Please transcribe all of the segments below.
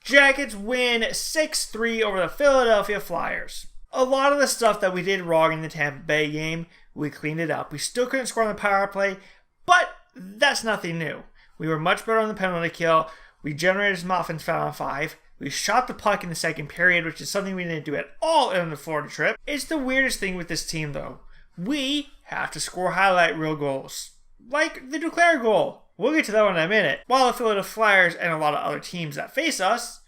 Jackets win 6-3 over the Philadelphia Flyers. A lot of the stuff that we did wrong in the Tampa Bay game, we cleaned it up. We still couldn't score on the power play, but that's nothing new. We were much better on the penalty kill. We generated some offense 5-on-5. We shot the puck in the second period, which is something we didn't do at all in the Florida trip. It's the weirdest thing with this team, though. We have to score highlight reel goals. Like the Duclair goal. We'll get to that one in a minute. While the Philadelphia Flyers and a lot of other teams that face us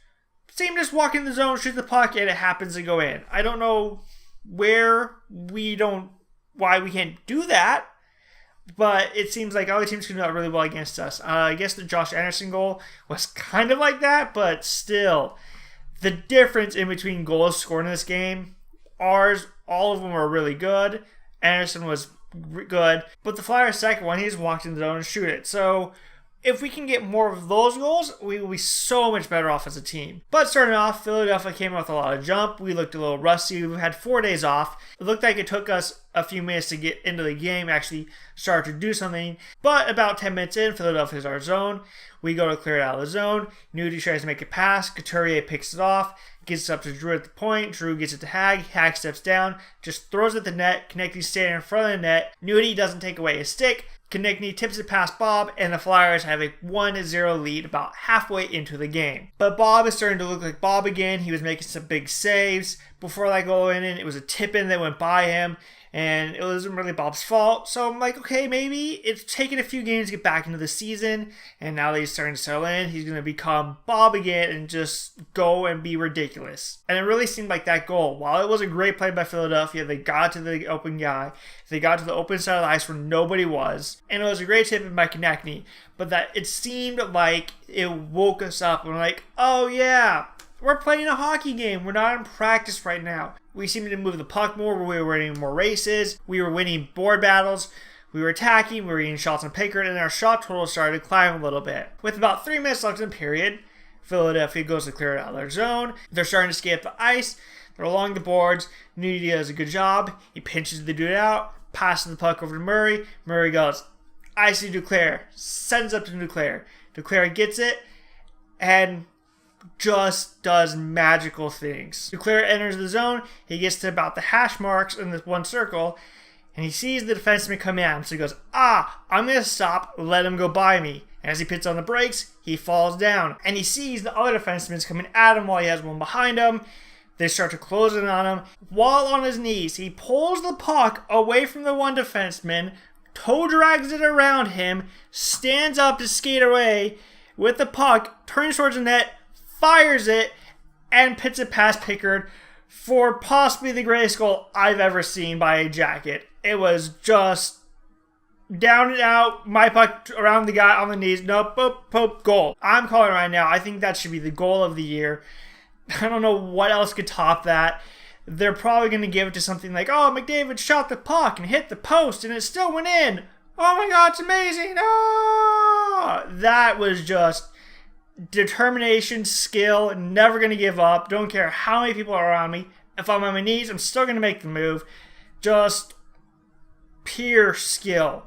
seem to just walk in the zone, shoot the puck, and it happens to go in. I don't know why we can't do that, but it seems like other teams can do that really well against us. I guess the Josh Anderson goal was kind of like that, but still, the difference in between goals scored in this game, ours, all of them were really good. Anderson was good, but the Flyers' second one, he just walked in the zone and shoot it. So if we can get more of those goals, we will be so much better off as a team. But starting off, Philadelphia came out with a lot of jump. We looked a little rusty. We had 4 days off. It looked like it took us a few minutes to get into the game, actually start to do something. But about 10 minutes in, Philadelphia's our zone. We go to clear it out of the zone. Nudie tries to make a pass. Couturier picks it off. Gets it up to Drew at the point. Drew gets it to Hag. Hag steps down. Just throws it at the net. Konechny standing in front of the net. Nudie doesn't take away his stick. Konechny tips it past Bob, and the Flyers have a 1-0 lead about halfway into the game. But Bob is starting to look like Bob again. He was making some big saves. Before that goal went in, it was a tip-in that went by him, and it wasn't really Bob's fault. So I'm like, okay, maybe it's taken a few games to get back into the season, and now that he's starting to settle in, he's going to become Bob again and just go and be ridiculous. And it really seemed like that goal, while it was a great play by Philadelphia, they got to the open guy, they got to the open side of the ice where nobody was, and it was a great tip-in by Konechny, but that it seemed like it woke us up, and we're like, oh yeah, we're playing a hockey game. We're not in practice right now. We seemed to move the puck more. We were winning more races. We were winning board battles. We were attacking. We were getting shots on Pickard, and our shot total started to climb a little bit. With about 3 minutes left in the period, Philadelphia goes to clear it out of their zone. They're starting to skate up the ice. They're along the boards. Nudie does a good job. He pinches the dude out, passes the puck over to Murray. Murray goes, I see Duclair. Sends up to Duclair. Duclair gets it, and just does magical things. Duclair enters the zone. He gets to about the hash marks in this one circle, and he sees the defenseman come at him. So he goes, I'm going to stop, let him go by me. As he puts on the brakes, he falls down, and he sees the other defenseman coming at him while he has one behind him. They start to close in on him. While on his knees, he pulls the puck away from the one defenseman, toe drags it around him, stands up to skate away with the puck, turns towards the net, fires it, and pits it past Pickard for possibly the greatest goal I've ever seen by a Jacket. It was just down and out, my puck around the guy on the knees, nope, boop, boop, goal. I'm calling it right now. I think that should be the goal of the year. I don't know what else could top that. They're probably going to give it to something like, oh, McDavid shot the puck and hit the post and it still went in. Oh my God, it's amazing. Oh! That was just determination, skill, never going to give up. Don't care how many people are around me. If I'm on my knees, I'm still going to make the move. Just pure skill.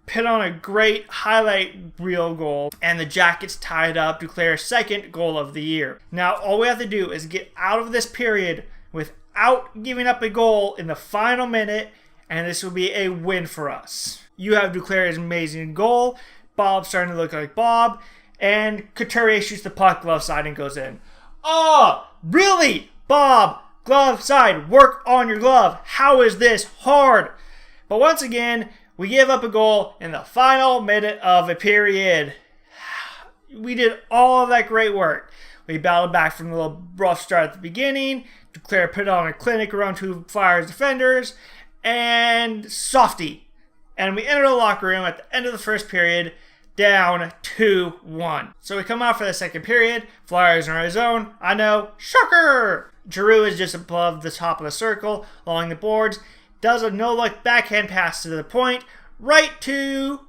Put on a great highlight reel goal, and the Jackets tied up to Duclair's second goal of the year. Now, all we have to do is get out of this period without giving up a goal in the final minute, and this will be a win for us. You have Duclair's amazing goal. Bob's starting to look like Bob. And Couturier shoots the puck glove side and goes in. Oh, really? Bob, glove side, work on your glove. How is this hard? But once again, we give up a goal in the final minute of a period. We did all of that great work. We battled back from a little rough start at the beginning. Duclair put on a clinic around two Flyers defenders. And softy. And we enter the locker room at the end of the first period, down 2-1. So we come out for the second period. Flyers are in our zone. I know. Shocker! Giroux is just above the top of the circle, along the boards. Does a no-look backhand pass to the point. Right to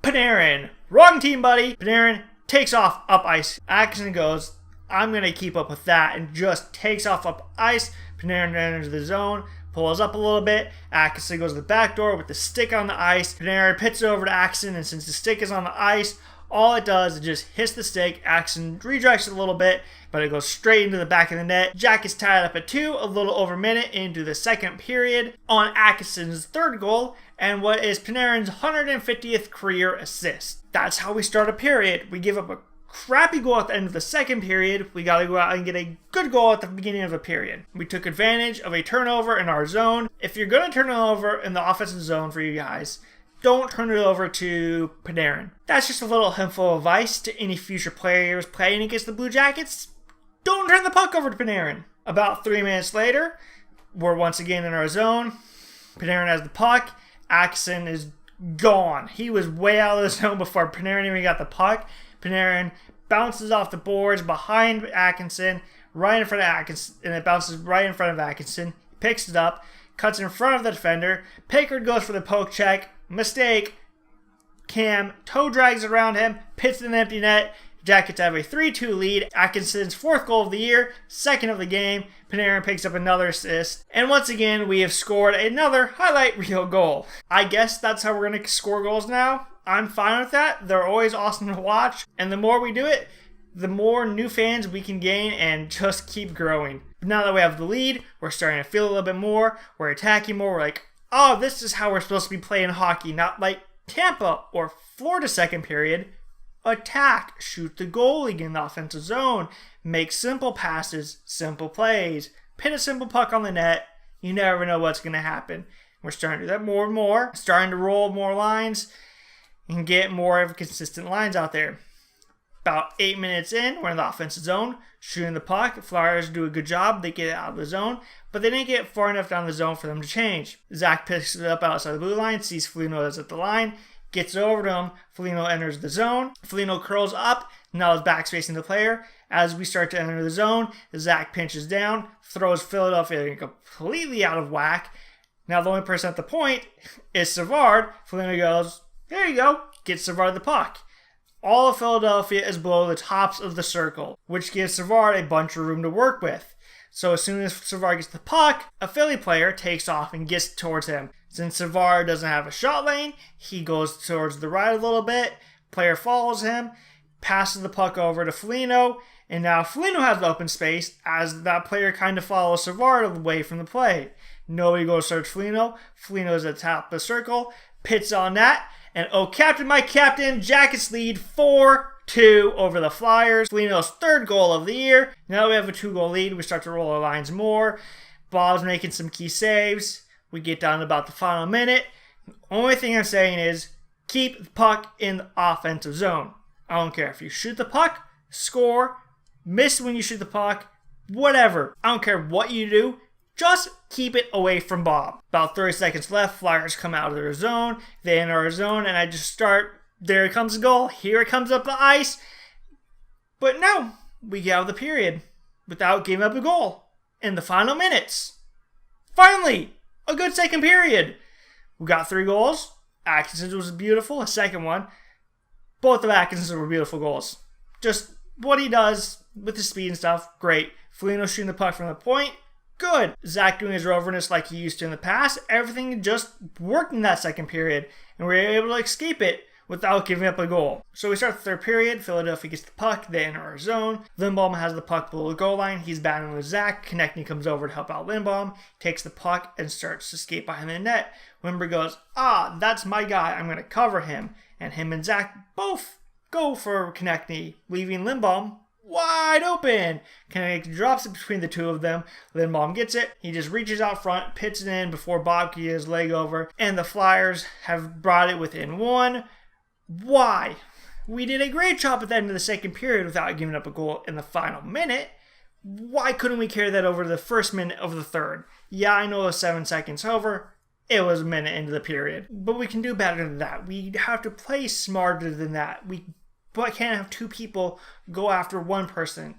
Panarin. Wrong team, buddy. Panarin takes off up ice. Atkinson goes, I'm going to keep up with that, and just takes off up ice. Panarin enters the zone. Pulls up a little bit. Atkinson goes to the back door with the stick on the ice. Panarin pits it over to Atkinson, and since the stick is on the ice, All it does is just hits the stick. Atkinson redirects it a little bit, but it goes straight into the back of the net. Jack is tied up at 2, a little over a minute into the second period on Atkinson's third goal, and what is Panarin's 150th career assist. That's how we start a period. We give up a crappy goal at the end of the second period. We got to go out and get a good goal at the beginning of a period. We took advantage of a turnover in our zone. If you're going to turn it over in the offensive zone for you guys, don't turn it over to Panarin. That's just a little helpful advice to any future players playing against the Blue Jackets. Don't turn the puck over to Panarin. About 3 minutes later, we're once again in our zone. Panarin has the puck. Atkinson is gone. He was way out of the zone before Panarin even got the puck. Panarin bounces off the boards behind Atkinson, right in front of Atkinson, and it bounces right in front of Atkinson. Picks it up, cuts in front of the defender. Pickard goes for the poke check. Mistake. Cam toe drags around him, pits an empty net. Jackets have a 3-2 lead. Atkinson's 4th goal of the year, 2nd of the game. Panarin picks up another assist. And once again, we have scored another highlight reel goal. I guess that's how we're going to score goals now. I'm fine with that. They're always awesome to watch. And the more we do it, the more new fans we can gain and just keep growing. Now that we have the lead, we're starting to feel a little bit more. We're attacking more. We're like, oh, this is how we're supposed to be playing hockey. Not like Tampa or Florida second period. Attack, shoot the goalie in the offensive zone, make simple passes, simple plays, pin a simple puck on the net. You never know what's going to happen. We're starting to do that more and more, starting to roll more lines and get more of consistent lines out there. About 8 minutes in, we're in the offensive zone, shooting the puck. Flyers do a good job. They get it out of the zone, but they didn't get far enough down the zone for them to change. Zach picks it up outside the blue line, sees Foligno is at the line, gets over to him. Foligno enters the zone. Foligno curls up. Now his back's facing the player. As we start to enter the zone, Zach pinches down, throws Philadelphia completely out of whack. Now the only person at the point is Savard. Foligno goes, there you go, gets Savard the puck. All of Philadelphia is below the tops of the circle, which gives Savard a bunch of room to work with. So as soon as Savard gets the puck, a Philly player takes off and gets towards him. Since Savard doesn't have a shot lane, he goes towards the right a little bit. Player follows him, passes the puck over to Foligno, and now Foligno has the open space as that player kind of follows Savard away from the play. Nobody goes search Foligno. Foligno's at the top of the circle, pits on that, and oh, captain, my captain, Jackets lead 4-2 over the Flyers. Foligno's 3rd goal of the year. Now we have a 2-goal lead. We start to roll our lines more. Bob's making some key saves. We get down to about the final minute. The only thing I'm saying is keep the puck in the offensive zone. I don't care if you shoot the puck, score, miss when you shoot the puck, whatever. I don't care what you do. Just keep it away from Bob. About 30 seconds left. Flyers come out of their zone. They enter our zone, and I just start. There comes the goal. Here it comes up the ice. But no, we get out of the period without giving up a goal in the final minutes. Finally! A good second period. We got 3 goals. Atkinson's was beautiful. A second one. Both of Atkinson's were beautiful goals. Just what he does with his speed and stuff, great. Foligno shooting the puck from the point, good. Zach doing his roverness like he used to in the past. Everything just worked in that second period, and we were able to escape it without giving up a goal. So we start the third period. Philadelphia gets the puck. They enter our zone. Lindbaum has the puck below the goal line. He's battling with Zach. Konechny comes over to help out Lindbaum. Takes the puck and starts to skate behind the net. Wimber goes, that's my guy. I'm going to cover him. And him and Zach both go for Konechny, leaving Lindbaum wide open. Konechny drops it between the two of them. Lindbaum gets it. He just reaches out front, pits it in before Bob can get his leg over. And the Flyers have brought it within 1. Why? We did a great job at the end of the second period without giving up a goal in the final minute. Why couldn't we carry that over to the first minute of the third? Yeah, I know it was 7 seconds over. It was a minute into the period. But we can do better than that. We have to play smarter than that. We can't have 2 people go after 1 person.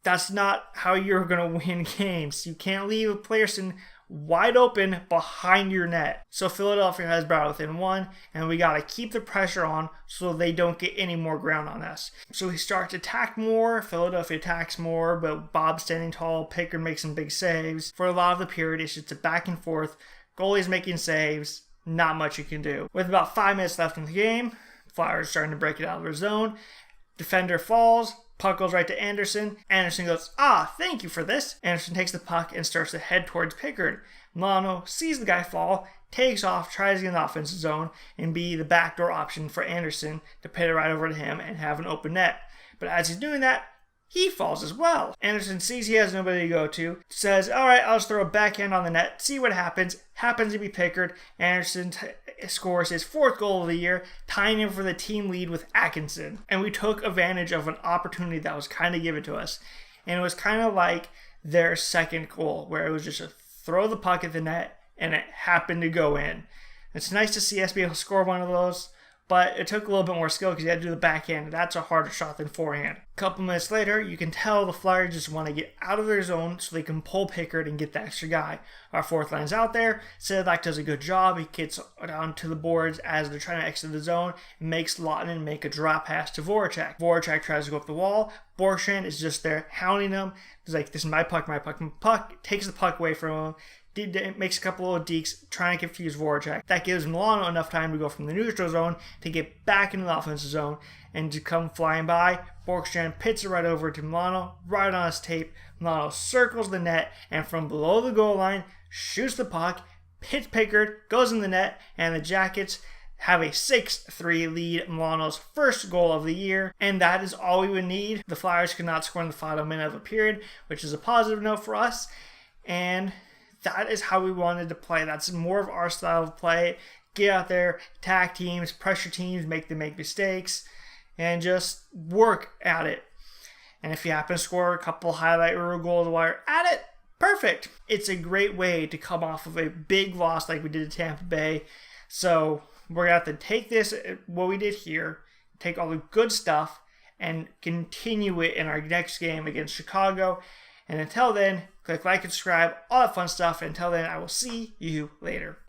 That's not how you're going to win games. You can't leave a person wide open behind your net. So Philadelphia has brought it within 1, and we got to keep the pressure on so they don't get any more ground on us. So we start to attack more. Philadelphia attacks more, but Bob's standing tall. Pickard makes some big saves. For a lot of the period, it's just a back and forth. Goalie's making saves. Not much you can do. With about 5 minutes left in the game, Flyers starting to break it out of their zone. Defender falls. Puck goes right to Anderson. Anderson goes, thank you for this. Anderson takes the puck and starts to head towards Pickard. Milano sees the guy fall, takes off, tries to get in the offensive zone, and be the backdoor option for Anderson to pit it right over to him and have an open net. But as he's doing that, he falls as well. Anderson sees he has nobody to go to, says, all right, I'll just throw a backhand on the net, see what happens. Happens to be Pickard. Anderson scores his 4th goal of the year, tying him for the team lead with Atkinson. And we took advantage of an opportunity that was kind of given to us. And it was kind of like their second goal, where it was just a throw the puck at the net, and it happened to go in. It's nice to see us be able to score one of those, but it took a little bit more skill because you had to do the backhand, and that's a harder shot than forehand. A couple minutes later, you can tell the Flyers just want to get out of their zone so they can pull Pickard and get the extra guy. Our 4th line's out there. Sedlak does a good job. He gets down to the boards as they're trying to exit the zone and makes Lawton make a drop pass to Voracek. Voracek tries to go up the wall. Borchardt is just there hounding him. He's like, this is my puck, my puck, my puck. Takes the puck away from him. Makes a couple of dekes trying to confuse Voracek. That gives Milano enough time to go from the neutral zone to get back into the offensive zone and to come flying by. Borkstrand pits it right over to Milano, right on his tape. Milano circles the net and from below the goal line shoots the puck, hits Pickard, goes in the net, and the Jackets have a 6-3 lead, Milano's 1st goal of the year, and that is all we would need. The Flyers could not score in the final minute of a period, which is a positive note for us, and that is how we wanted to play. That's more of our style of play. Get out there, attack teams, pressure teams, make them make mistakes, and just work at it. And if you happen to score a couple highlight reel goals while you're at it, perfect. It's a great way to come off of a big loss like we did to Tampa Bay. So we're going to have to take this, what we did here, take all the good stuff, and continue it in our next game against Chicago. And until then, click like and subscribe, all that fun stuff. Until then, I will see you later.